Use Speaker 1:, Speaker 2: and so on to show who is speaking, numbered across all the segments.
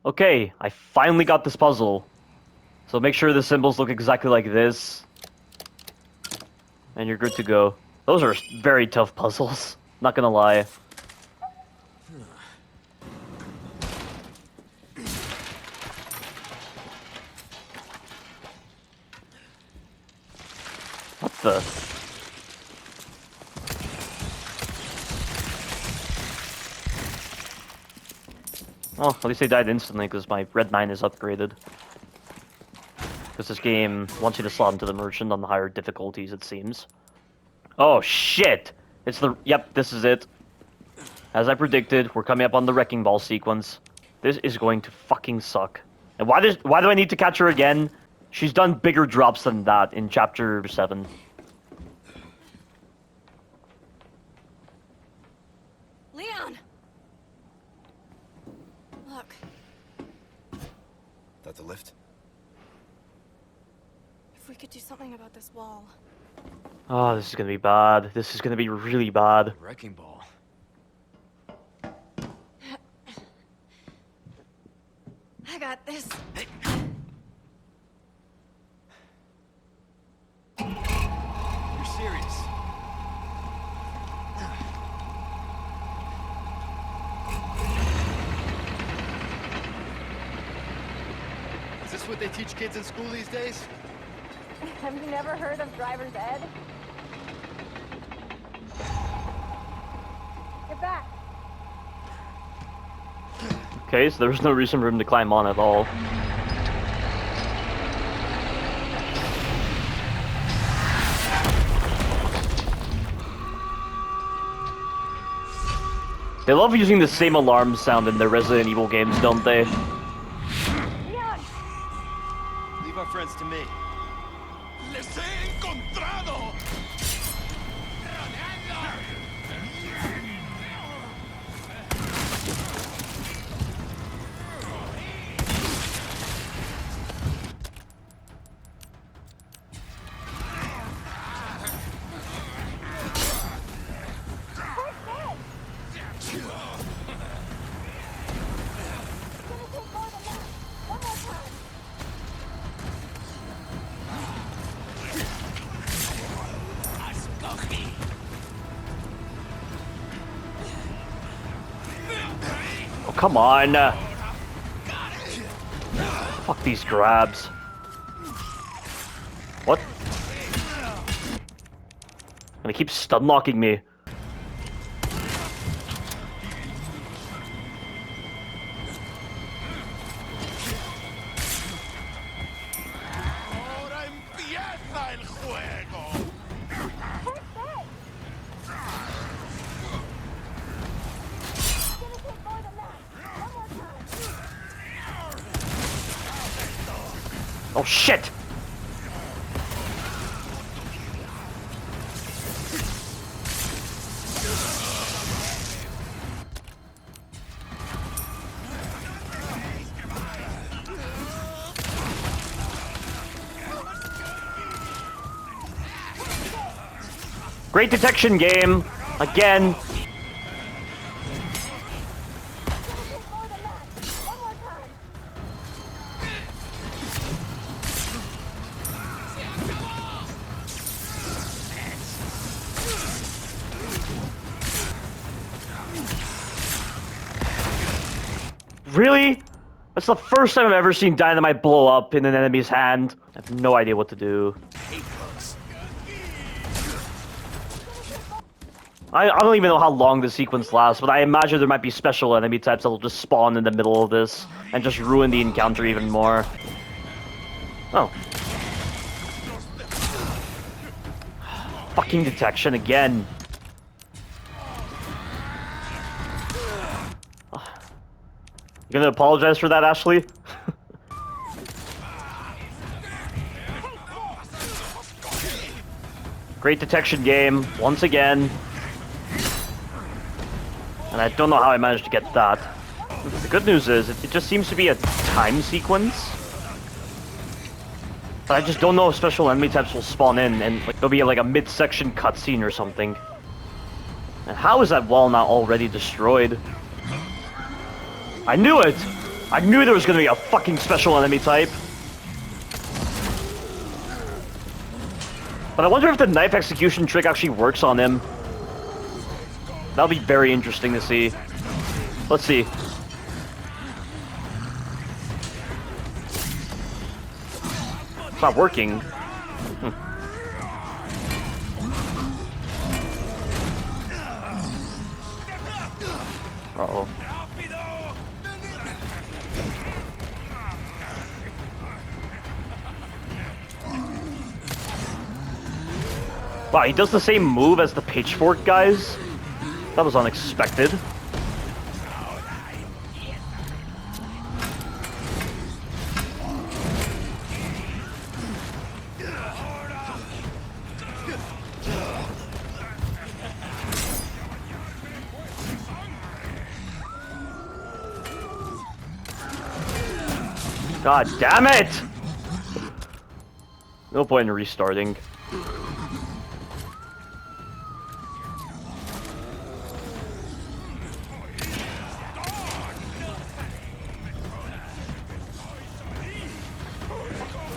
Speaker 1: Okay, I finally got this puzzle. So make sure the symbols look exactly like this. And you're good to go. Those are very tough puzzles, not gonna lie. What the? Oh, at least they died instantly because my red 9 is upgraded. Because this game wants you to slot into the merchant on the higher difficulties, it seems. Oh, shit! It's the... Yep, this is it. As I predicted, we're coming up on the wrecking ball sequence. This is going to fucking suck. And why do I need to catch her again? She's done bigger drops than that in Chapter 7.
Speaker 2: Leon! Look.
Speaker 3: That the lift?
Speaker 2: If we could do something about this wall.
Speaker 1: Oh, this is gonna be bad. This is gonna be really bad.
Speaker 3: Wrecking ball.
Speaker 2: I got this.
Speaker 3: You're serious? Is this what they teach kids in school these days?
Speaker 4: Have you never heard of driver's ed? Get back!
Speaker 1: Okay, so there's no reason for him to climb on at all. They love using the same alarm sound in their Resident Evil games, don't they?
Speaker 4: Leon!
Speaker 3: Leave our friends to me.
Speaker 5: ¡Les he encontrado!
Speaker 1: Oh, come on! Fuck these grabs. What? And it keeps stun locking me.
Speaker 5: ¡Ahora empieza el juego!
Speaker 1: Oh shit! Great detection game! Again! Really? That's the first time I've ever seen dynamite blow up in an enemy's hand. I have no idea what to do. I don't even know how long this sequence lasts, but I imagine there might be special enemy types that will just spawn in the middle of this and just ruin the encounter even more. Oh. Fucking detection again. You gonna apologize for that, Ashley? Great detection game, once again. And I don't know how I managed to get that. The good news is, it just seems to be a time sequence. But I just don't know if special enemy types will spawn in, and like there'll be like a mid-section cutscene or something. And how is that wall not already destroyed? I knew it! I knew there was gonna be a fucking special enemy type. But I wonder if the knife execution trick actually works on him. That'll be very interesting to see. Let's see. It's not working. Uh-oh. Wow, he does the same move as the pitchfork guys? That was unexpected. God damn it! No point in restarting.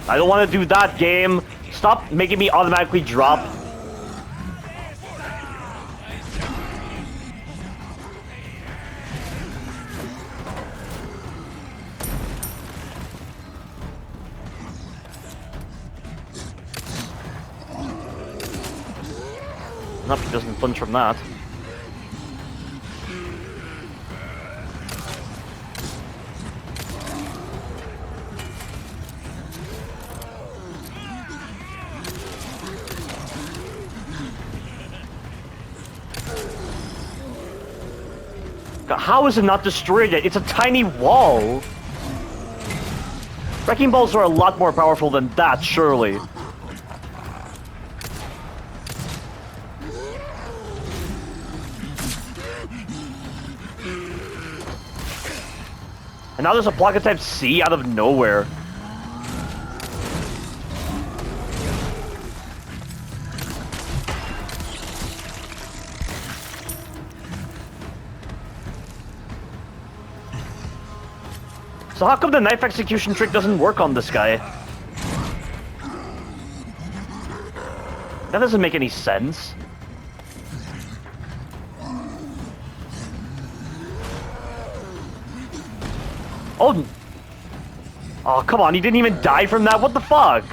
Speaker 1: I don't want to do that, game. Stop making me automatically drop. Nope, he doesn't flinch from that. God, how is it not destroyed yet? It's a tiny wall. Wrecking balls are a lot more powerful than that, surely. And now there's a block of type C out of nowhere. So how come the knife execution trick doesn't work on this guy? That doesn't make any sense. Oh! Oh, come on, he didn't even die from that? What the fuck?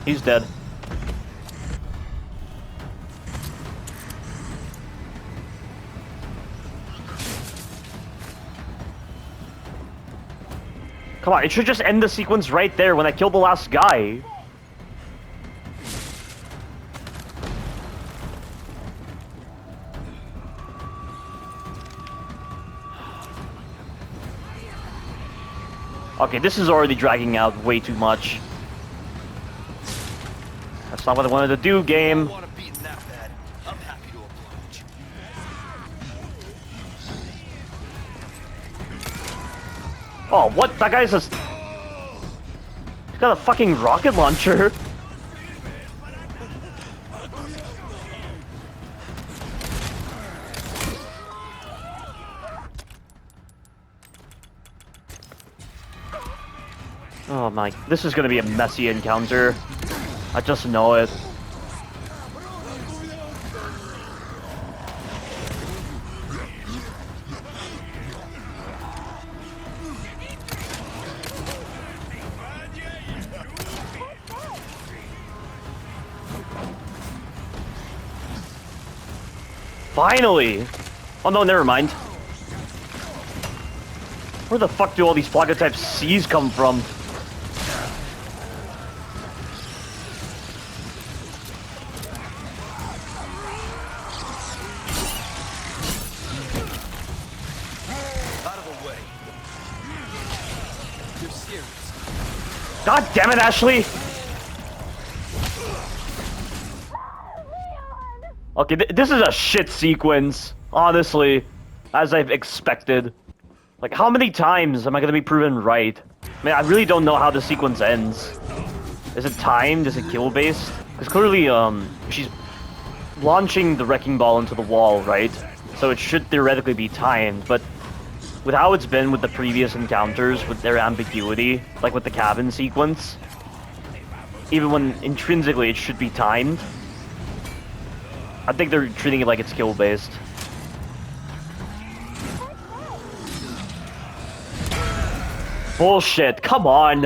Speaker 1: He's dead. Come on, it should just end the sequence right there when I kill the last guy. Okay, this is already dragging out way too much. That's not what I wanted to do, game.
Speaker 3: Want to beat that bad? I'm happy to oblige.
Speaker 1: Oh, what? That guy's just... He's got a fucking rocket launcher. Oh my... This is gonna be a messy encounter. I just know it. Finally! Oh no, never mind. Where the fuck do all these Plaga type C's come from?
Speaker 3: Out of the way. You're serious.
Speaker 1: God damn it, Ashley! Okay, this is a shit sequence, honestly, as I've expected. Like, how many times am I gonna be proven right? I mean, I really don't know how the sequence ends. Is it timed? Is it kill-based? Because clearly, she's launching the wrecking ball into the wall, right? So it should theoretically be timed, but with how it's been with the previous encounters, with their ambiguity, like with the cabin sequence, even when intrinsically it should be timed, I think they're treating it like it's skill-based. Bullshit, come on!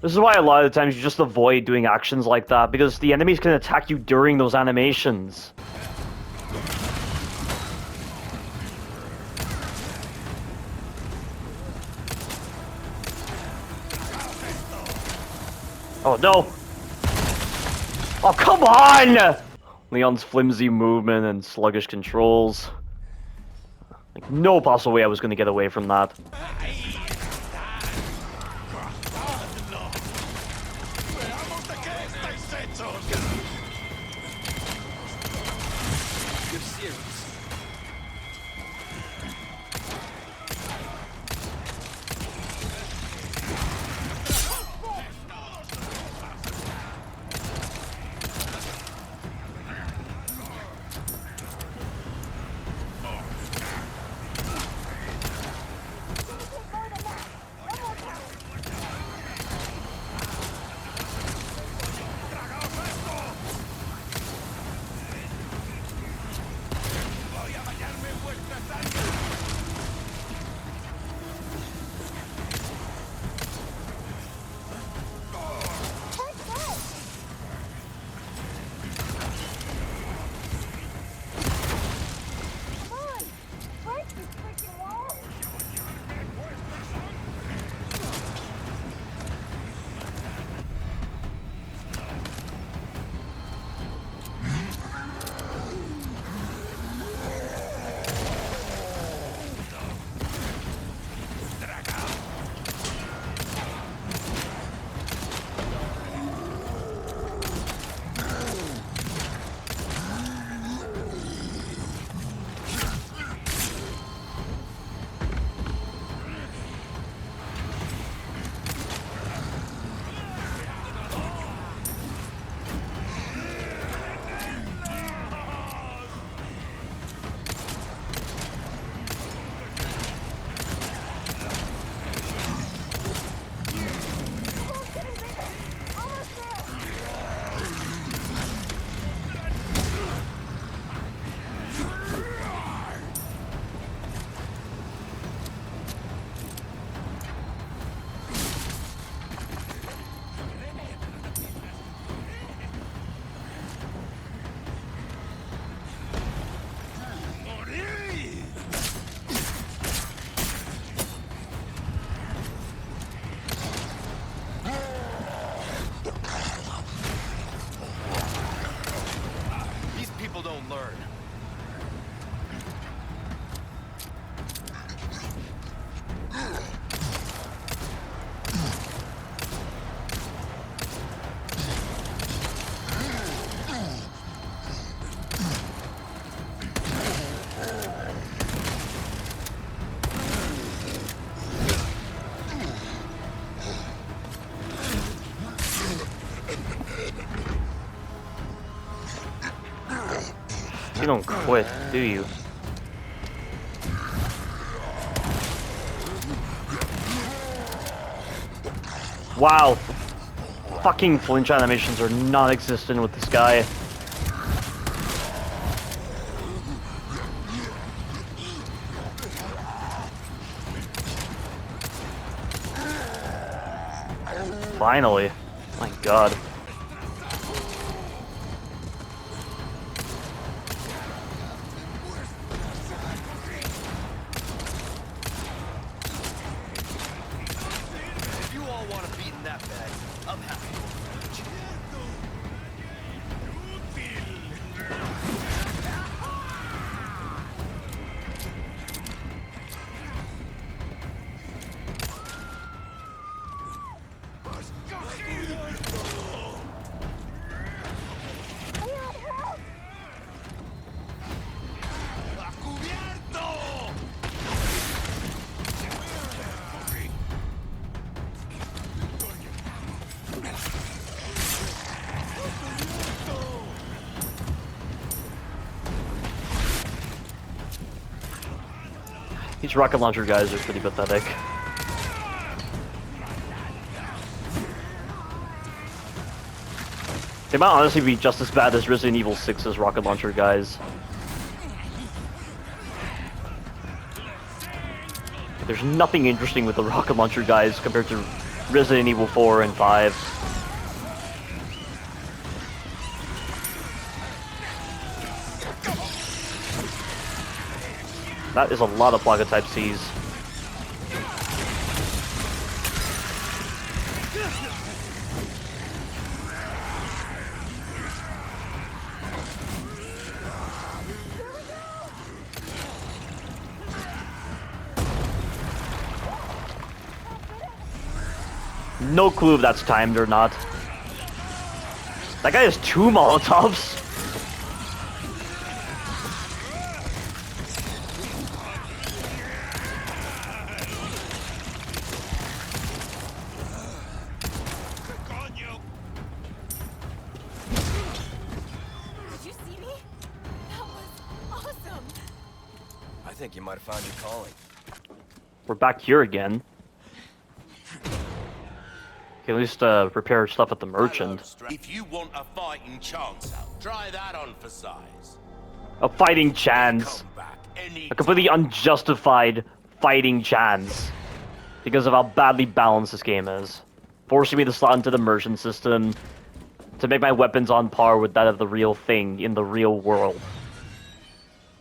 Speaker 1: This is why a lot of the times you just avoid doing actions like that, because the enemies can attack you during those animations. Oh no! Oh, come on! Leon's flimsy movement and sluggish controls. Like, no possible way I was gonna get away from that.
Speaker 5: Veamos de qué estáis hechos.
Speaker 3: You're serious. Don't learn.
Speaker 1: You don't quit, do you? Wow. Fucking flinch animations are non-existent with this guy. Finally. My god.
Speaker 3: If you all want to beat in that bag, I'm happy.
Speaker 1: These rocket launcher guys are pretty pathetic. They might honestly be just as bad as Resident Evil 6's rocket launcher guys. There's nothing interesting with the rocket launcher guys compared to Resident Evil 4 and 5. That is a lot of Plaga Type Cs. No clue if that's timed or not. That guy has 2 Molotovs.
Speaker 2: Did you see me? That was awesome.
Speaker 6: I think you might have found your calling.
Speaker 1: We're back here again. At least repair stuff at the merchant.
Speaker 5: If you want a fighting chance out, try that on for size.
Speaker 1: A fighting chance.
Speaker 5: Come back any
Speaker 1: A completely unjustified fighting chance. Because of how badly balanced this game is. Forcing me to slot into the merchant system to make my weapons on par with that of the real thing in the real world.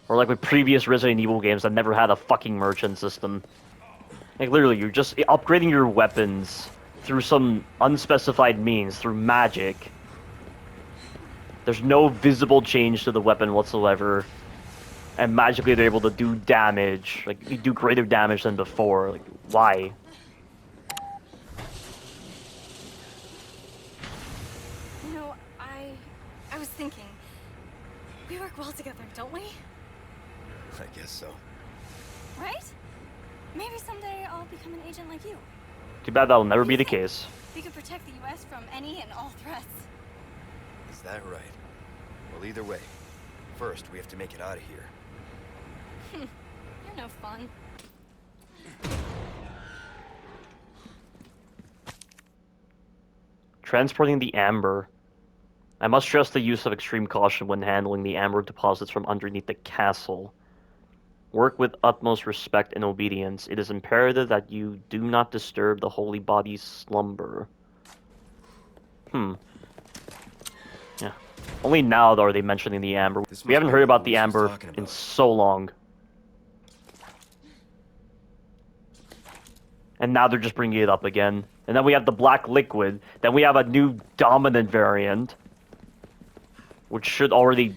Speaker 1: Or like with previous Resident Evil games that never had a fucking merchant system. Like literally, you're just upgrading your weapons through some unspecified means, through magic. There's no visible change to the weapon whatsoever. And magically they're able to do damage. Like, you do greater damage than before. Like, why?
Speaker 2: You know, I was thinking, we work well together, don't we?
Speaker 6: I guess so.
Speaker 2: Right? Maybe someday I'll become an agent like you.
Speaker 1: Too bad that'll never be the case.
Speaker 2: We could protect the U.S. from any and all threats.
Speaker 6: Is that right? Well, either way, first we have to make it out of here.
Speaker 2: You're no fun.
Speaker 1: Transporting the amber. I must stress the use of extreme caution when handling the amber deposits from underneath the castle. Work with utmost respect and obedience. It is imperative that you do not disturb the holy body's slumber. Yeah. Only now are they mentioning the amber. We haven't heard about the amber in so long. And now they're just bringing it up again. And then we have the black liquid. Then we have a new dominant variant. Which should already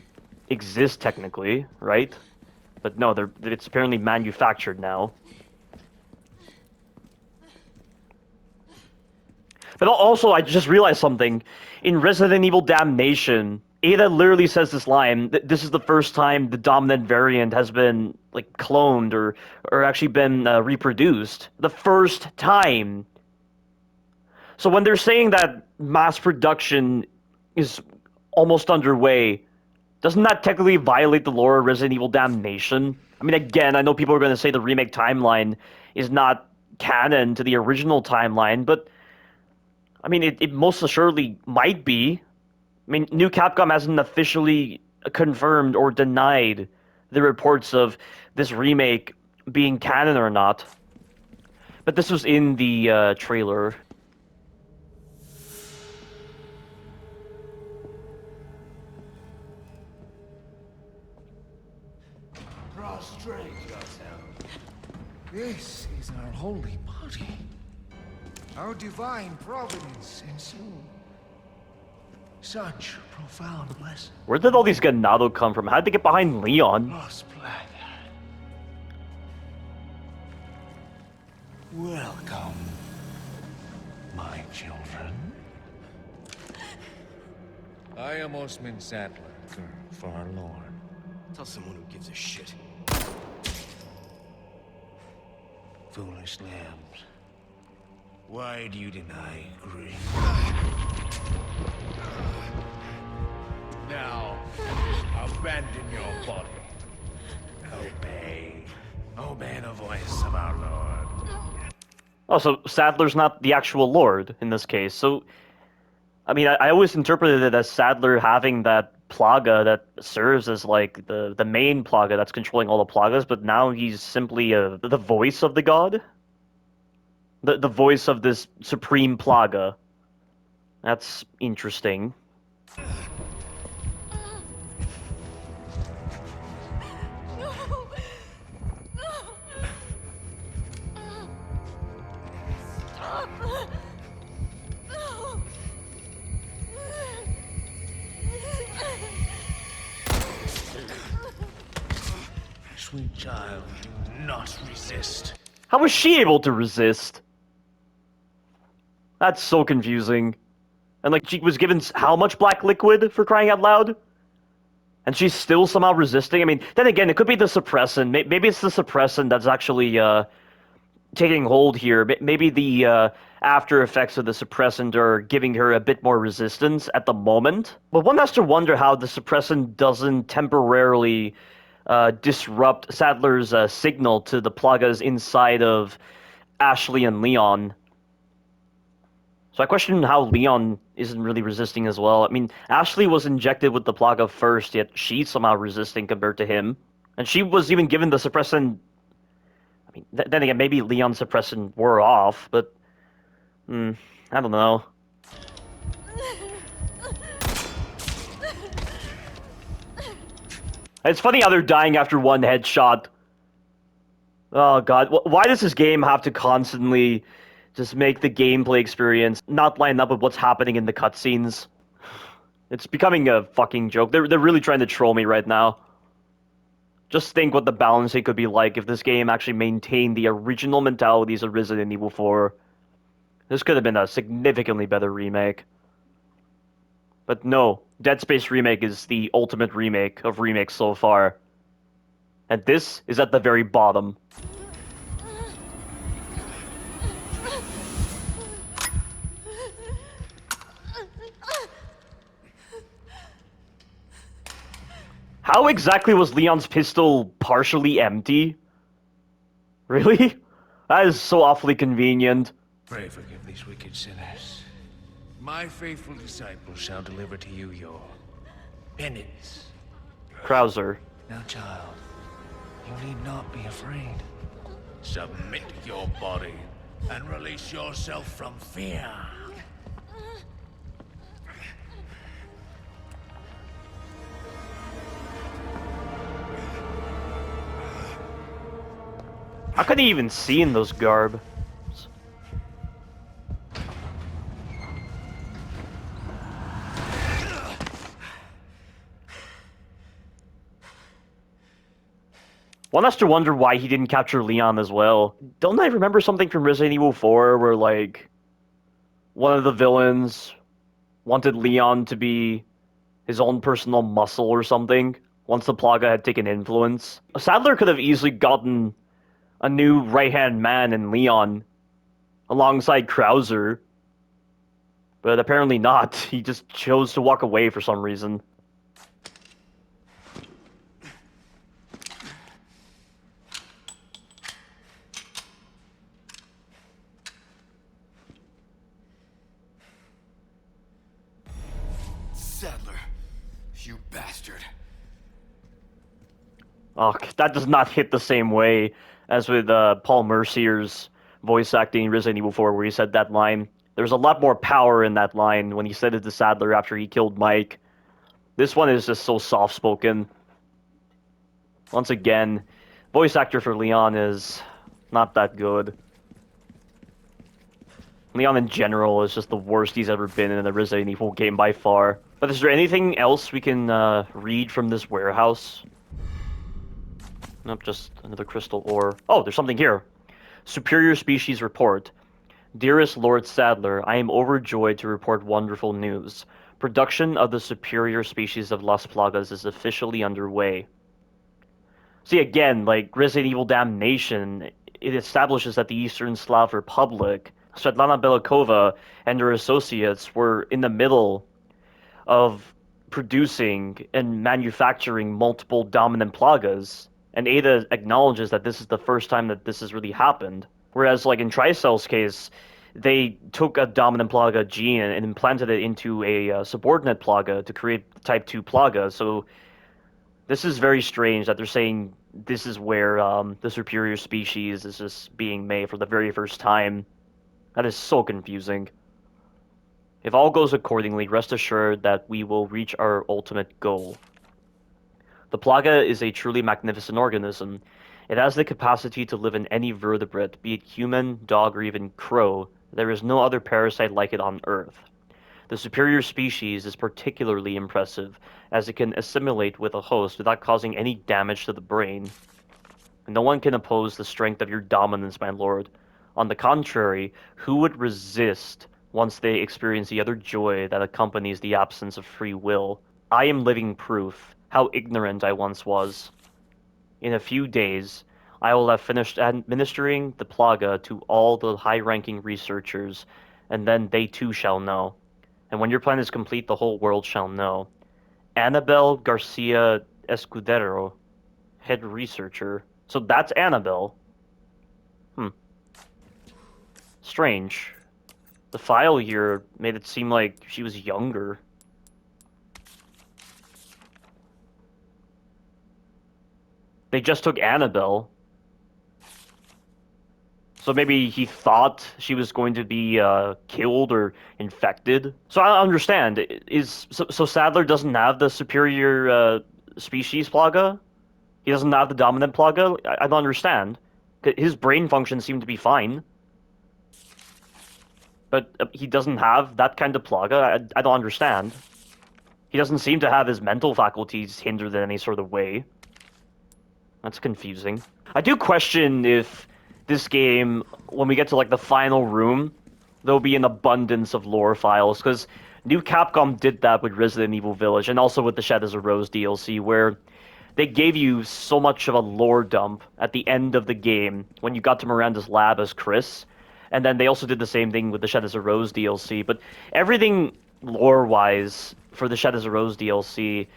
Speaker 1: exist technically, right? But no, it's apparently manufactured now. But also, I just realized something. In Resident Evil Damnation, Ada literally says this line. This is the first time the dominant variant has been, like, cloned or actually been reproduced. The first time. So when they're saying that mass production is almost underway, doesn't that technically violate the lore of Resident Evil Damnation? I mean, again, I know people are going to say the remake timeline is not canon to the original timeline, but I mean, it most assuredly might be. I mean, New Capcom hasn't officially confirmed or denied the reports of this remake being canon or not. But this was in the trailer.
Speaker 7: Prostrate yourself. This is our holy body. Our divine providence ensued. Such profound blessing.
Speaker 1: Where did all these Ganado come from? How'd they get behind Leon?
Speaker 7: Lost blood. Welcome, my children. I am Osman Sadler, for our Lord.
Speaker 6: Tell someone who gives a shit.
Speaker 7: Foolish lambs. Why do you deny grace? Now, abandon your body. Obey. Obey the voice of our Lord.
Speaker 1: Oh, so Sadler's not the actual Lord in this case. So, I mean, I always interpreted it as Sadler having that plaga that serves as like the main plaga that's controlling all the plagas, but now he's simply the voice of the god, the voice of this supreme plaga. That's interesting.
Speaker 7: Sweet child, do not resist.
Speaker 1: How was she able to resist? That's so confusing. And like, she was given how much black liquid, for crying out loud? And she's still somehow resisting? I mean, then again, it could be the suppressant. Maybe it's the suppressant that's actually taking hold here. Maybe the after effects of the suppressant are giving her a bit more resistance at the moment. But one has to wonder how the suppressant doesn't temporarily disrupt Sadler's signal to the plagas inside of Ashley and Leon. So I question how Leon isn't really resisting as well. I mean, Ashley was injected with the plaga first, yet she's somehow resisting compared to him. And she was even given the suppressant. I mean, then again, maybe Leon's suppressant wore off, but I don't know. It's funny how they're dying after one headshot. Oh god, why does this game have to constantly just make the gameplay experience not line up with what's happening in the cutscenes? It's becoming a fucking joke. They're really trying to troll me right now. Just think what the balancing could be like if this game actually maintained the original mentalities of Resident Evil 4. This could have been a significantly better remake. But no, Dead Space Remake is the ultimate remake of remakes so far. And this is at the very bottom. How exactly was Leon's pistol partially empty? Really? That is so awfully convenient.
Speaker 7: Pray forgive these wicked sinners. My faithful disciples shall deliver to you your penance.
Speaker 1: Krauser.
Speaker 7: Now, child, you need not be afraid. Submit your body and release yourself from fear.
Speaker 1: How could he even see in those garb? One has to wonder why he didn't capture Leon as well. Don't I remember something from Resident Evil 4 where, like, one of the villains wanted Leon to be his own personal muscle or something once the Plaga had taken influence? Sadler could have easily gotten a new right-hand man in Leon alongside Krauser, but apparently not. He just chose to walk away for some reason.
Speaker 6: Sadler, you bastard.
Speaker 1: Oh, that does not hit the same way as with Paul Mercier's voice acting in Resident Evil 4, where he said that line. There's a lot more power in that line when he said it to Sadler after he killed Mike. This one is just so soft-spoken. Once again, voice actor for Leon is not that good. Leon in general is just the worst he's ever been in a Resident Evil game by far. But is there anything else we can read from this warehouse? Nope, just another crystal ore. Oh, there's something here. Superior Species Report. Dearest Lord Sadler, I am overjoyed to report wonderful news. Production of the superior species of Las Plagas is officially underway. See, again, like Resident Evil Damnation, it establishes that the Eastern Slav Republic Svetlana Belikova and her associates were in the middle of producing and manufacturing multiple dominant plagas, and Ada acknowledges that this is the first time that this has really happened. Whereas, like in Tricell's case, they took a dominant plaga gene and implanted it into a subordinate plaga to create type 2 plaga. So this is very strange that they're saying this is where the superior species is just being made for the very first time. That is so confusing. If all goes accordingly, rest assured that we will reach our ultimate goal. The plaga is a truly magnificent organism. It has the capacity to live in any vertebrate, be it human, dog, or even crow. There is no other parasite like it on Earth. The superior species is particularly impressive, as it can assimilate with a host without causing any damage to the brain. No one can oppose the strength of your dominance, my lord. On the contrary, who would resist once they experience the utter joy that accompanies the absence of free will? I am living proof how ignorant I once was. In a few days, I will have finished administering the plaga to all the high-ranking researchers, and then they too shall know. And when your plan is complete, the whole world shall know. Annabelle Garcia Escudero, head researcher. So that's Annabelle. Strange. The file here made it seem like she was younger. They just took Annabelle. So maybe he thought she was going to be killed or infected. So I understand. So Sadler doesn't have the superior species plaga? He doesn't have the dominant plaga? I don't understand. His brain functions seem to be fine. But he doesn't have that kind of plaga? I don't understand. He doesn't seem to have his mental faculties hindered in any sort of way. That's confusing. I do question if this game, when we get to like the final room, there'll be an abundance of lore files, because New Capcom did that with Resident Evil Village, and also with the Shadows of Rose DLC, where they gave you so much of a lore dump at the end of the game, when you got to Miranda's lab as Chris, and then they also did the same thing with the Shadows of Rose DLC, but everything lore-wise for the Shadows of Rose DLC,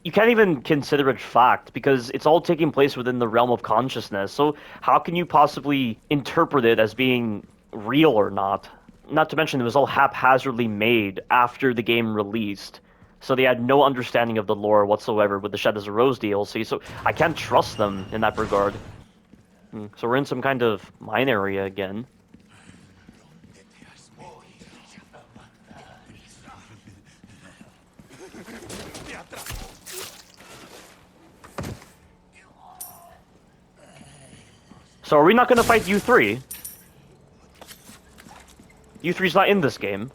Speaker 1: you can't even consider it fact, because it's all taking place within the realm of consciousness, so how can you possibly interpret it as being real or not? Not to mention, it was all haphazardly made after the game released, so they had no understanding of the lore whatsoever with the Shadows of Rose DLC, so I can't trust them in that regard. So we're in some kind of mine area again. So are we not going to fight U3? U3's not in this game.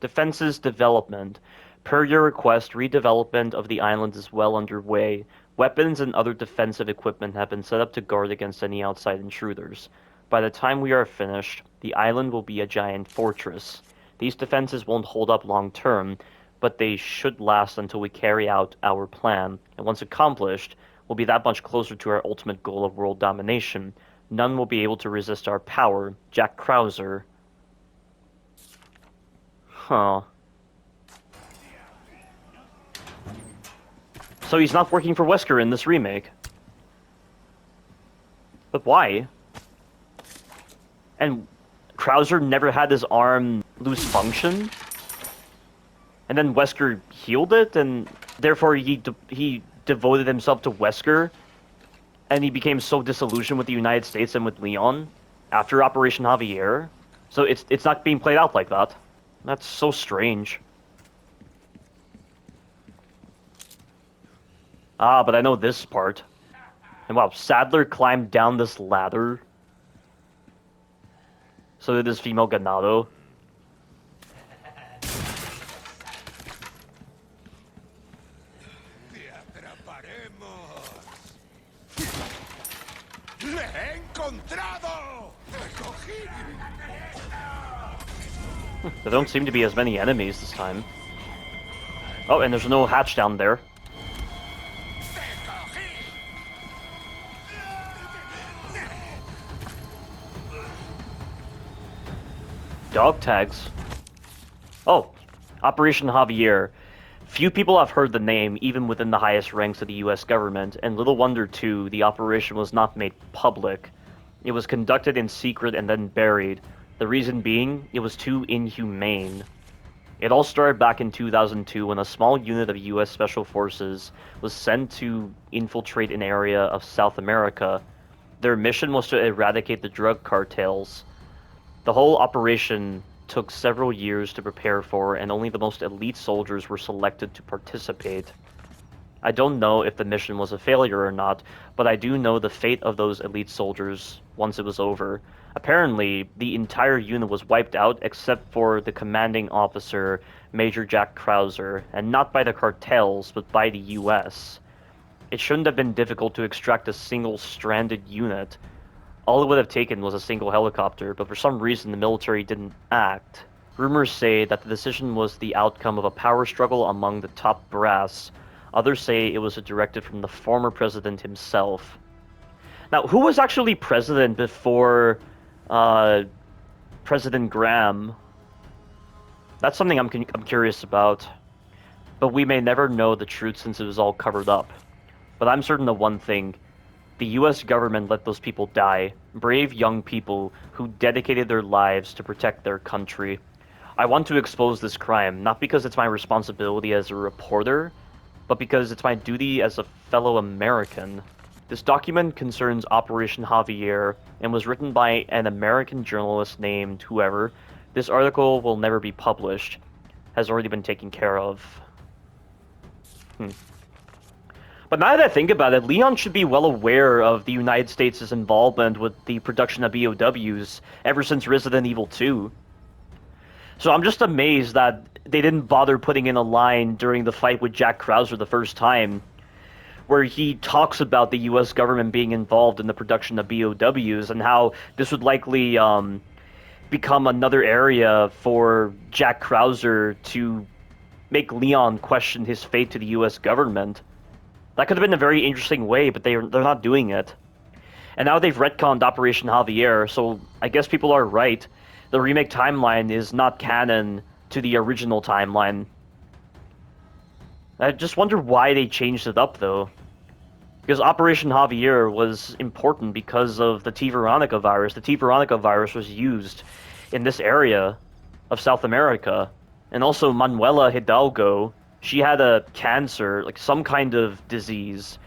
Speaker 1: Defenses development. Per your request, redevelopment of the island is well underway. Weapons and other defensive equipment have been set up to guard against any outside intruders. By the time we are finished, the island will be a giant fortress. These defenses won't hold up long term, but they should last until we carry out our plan, and once accomplished, we'll be that much closer to our ultimate goal of world domination. None will be able to resist our power. Jack Krauser. Huh. So he's not working for Wesker in this remake. But why? And Krauser never had his arm lose function? And then Wesker healed it, and therefore he devoted himself to Wesker, and he became so disillusioned with the United States and with Leon after Operation Javier. So it's not being played out like that. That's so strange. Ah, but I know this part. And wow, Sadler climbed down this ladder. So did this female ganado. There don't seem to be as many enemies this time. Oh, and there's no hatch down there. Dog tags. Oh, Operation Javier. Few people have heard the name, even within the highest ranks of the US government, and little wonder too, the operation was not made public. It was conducted in secret and then buried. The reason being, it was too inhumane. It all started back in 2002 when a small unit of US Special Forces was sent to infiltrate an area of South America. Their mission was to eradicate the drug cartels. The whole operation took several years to prepare for, and only the most elite soldiers were selected to participate. I don't know if the mission was a failure or not, but I do know the fate of those elite soldiers once it was over. Apparently, the entire unit was wiped out except for the commanding officer, Major Jack Krauser, and not by the cartels, but by the US. It shouldn't have been difficult to extract a single stranded unit. All it would have taken was a single helicopter, but for some reason the military didn't act. Rumors say that the decision was the outcome of a power struggle among the top brass. Others say it was a directive from the former president himself. Now, who was actually president before President Graham? That's something I'm curious about. But we may never know the truth since it was all covered up. But I'm certain of one thing. The US government let those people die. Brave young people who dedicated their lives to protect their country. I want to expose this crime, not because it's my responsibility as a reporter, but because it's my duty as a fellow American. This document concerns Operation Javier and was written by an American journalist named whoever. This article will never be published. Has already been taken care of. But now that I think about it, Leon should be well aware of the United States' involvement with the production of BOWs ever since Resident Evil 2. So I'm just amazed that they didn't bother putting in a line during the fight with Jack Krauser the first time, where he talks about the US government being involved in the production of BOWs and how this would likely become another area for Jack Krauser to make Leon question his fate to the US government. That could have been a very interesting way, but they're not doing it. And now they've retconned Operation Javier, so I guess people are right. The remake timeline is not canon to the original timeline. I just wonder why they changed it up, though. Because Operation Javier was important because of the T. Veronica virus. The T. Veronica virus was used in this area of South America. And also Manuela Hidalgo, she had a cancer, like some kind of disease,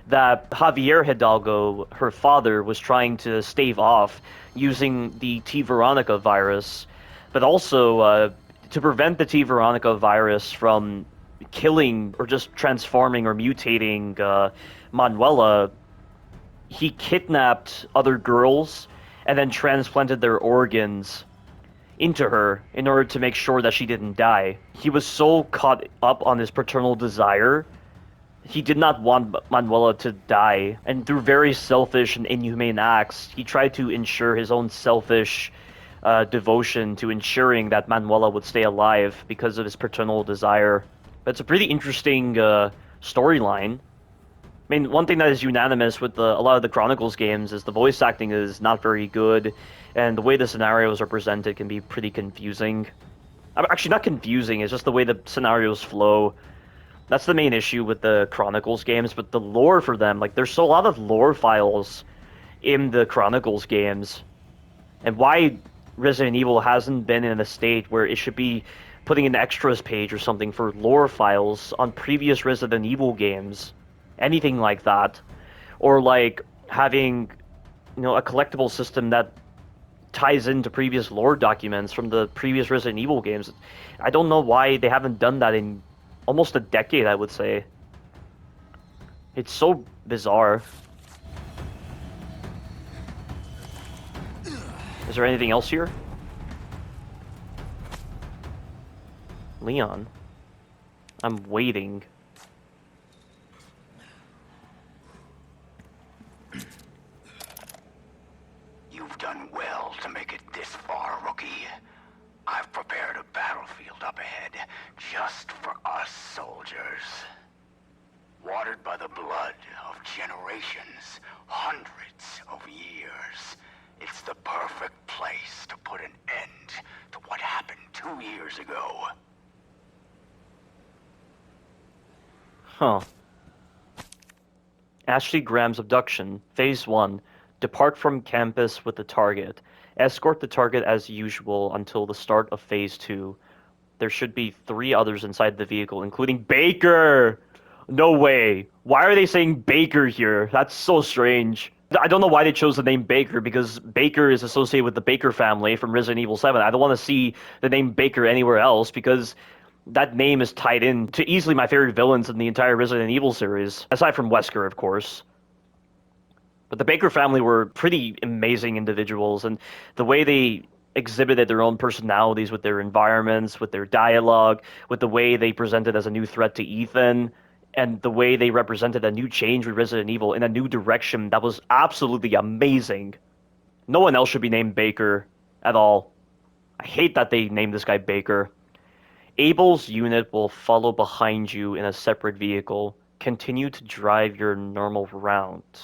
Speaker 1: that Javier Hidalgo, her father, was trying to stave off using the T. Veronica virus, but also to prevent the T. Veronica virus from killing or just transforming or mutating Manuela, he kidnapped other girls and then transplanted their organs into her in order to make sure that she didn't die. He was so caught up on his paternal desire, he did not want Manuela to die, and through very selfish and inhumane acts, he tried to ensure his own selfish devotion to ensuring that Manuela would stay alive because of his paternal desire. But it's a pretty interesting storyline. I mean, one thing that is unanimous with a lot of the Chronicles games is the voice acting is not very good, and the way the scenarios are presented can be pretty confusing. Actually, not confusing, it's just the way the scenarios flow. That's the main issue with the Chronicles games, but the lore for them, like, there's a lot of lore files in the Chronicles games. And why Resident Evil hasn't been in a state where it should be putting an extras page or something for lore files on previous Resident Evil games. Anything like that. Or like having, you know, a collectible system that ties into previous lore documents from the previous Resident Evil games. I don't know why they haven't done that in almost a decade, I would say. It's so bizarre. Is there anything else here? Leon. I'm waiting.
Speaker 7: You've done well to make it this far, rookie. I've prepared a battlefield up ahead just for us soldiers. Watered by the blood of generations, hundreds of years. It's the perfect place to put an end to 2 years ago.
Speaker 1: Huh. Ashley Graham's abduction. Phase 1. Depart from campus with the target. Escort the target as usual until the start of Phase 2. There should be 3 others inside the vehicle, including Baker! No way. Why are they saying Baker here? That's so strange. I don't know why they chose the name Baker, because Baker is associated with the Baker family from Resident Evil 7. I don't want to see the name Baker anywhere else, because that name is tied in to easily my favorite villains in the entire Resident Evil series, aside from Wesker, of course. But the Baker family were pretty amazing individuals, and the way they exhibited their own personalities with their environments, with their dialogue, with the way they presented as a new threat to Ethan, and the way they represented a new change with Resident Evil in a new direction, that was absolutely amazing. No one else should be named Baker at all. I hate that they named this guy Baker. Abel's unit will follow behind you in a separate vehicle. Continue to drive your normal route.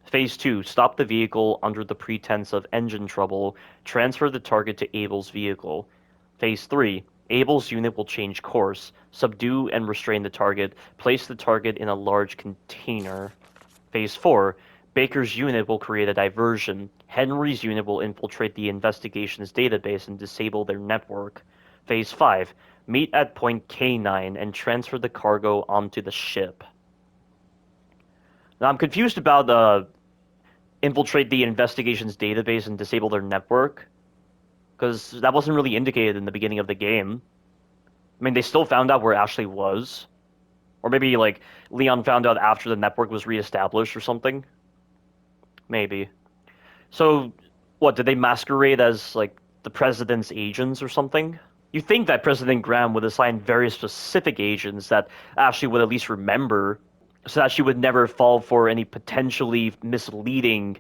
Speaker 1: Phase 2. Stop the vehicle under the pretense of engine trouble. Transfer the target to Abel's vehicle. Phase 3. Abel's unit will change course. Subdue and restrain the target. Place the target in a large container. Phase 4. Baker's unit will create a diversion. Henry's unit will infiltrate the investigation's database and disable their network. Phase 5. Meet at point K9 and transfer the cargo onto the ship. Now I'm confused about infiltrate the investigation's database and disable their network, because that wasn't really indicated in the beginning of the game. I mean, they still found out where Ashley was. Or maybe, like, Leon found out after the network was reestablished or something. Maybe. So, what, did they masquerade as, like, the President's agents or something? You'd think that President Graham would assign very specific agents that Ashley would at least remember, so that she would never fall for any potentially misleading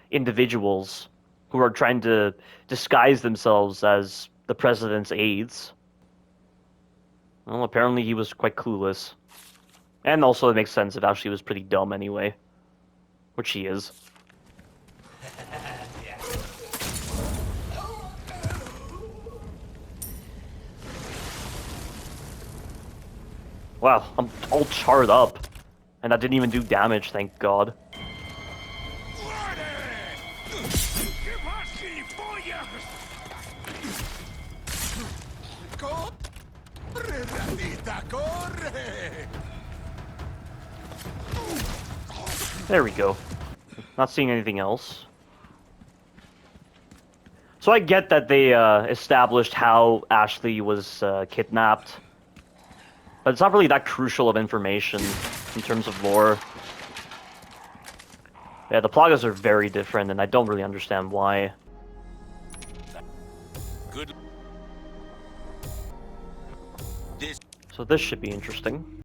Speaker 1: individuals who are trying to disguise themselves as the president's aides. Well, apparently he was quite clueless. And also it makes sense if Ashley was pretty dumb anyway. Which she is. Wow, I'm all charred up. And that didn't even do damage, thank God. There we go. Not seeing anything else. So I get that they established how Ashley was kidnapped. But it's not really that crucial of information in terms of lore. Yeah, the Plagas are very different, and I don't really understand why.
Speaker 5: Good.
Speaker 1: So this should be interesting.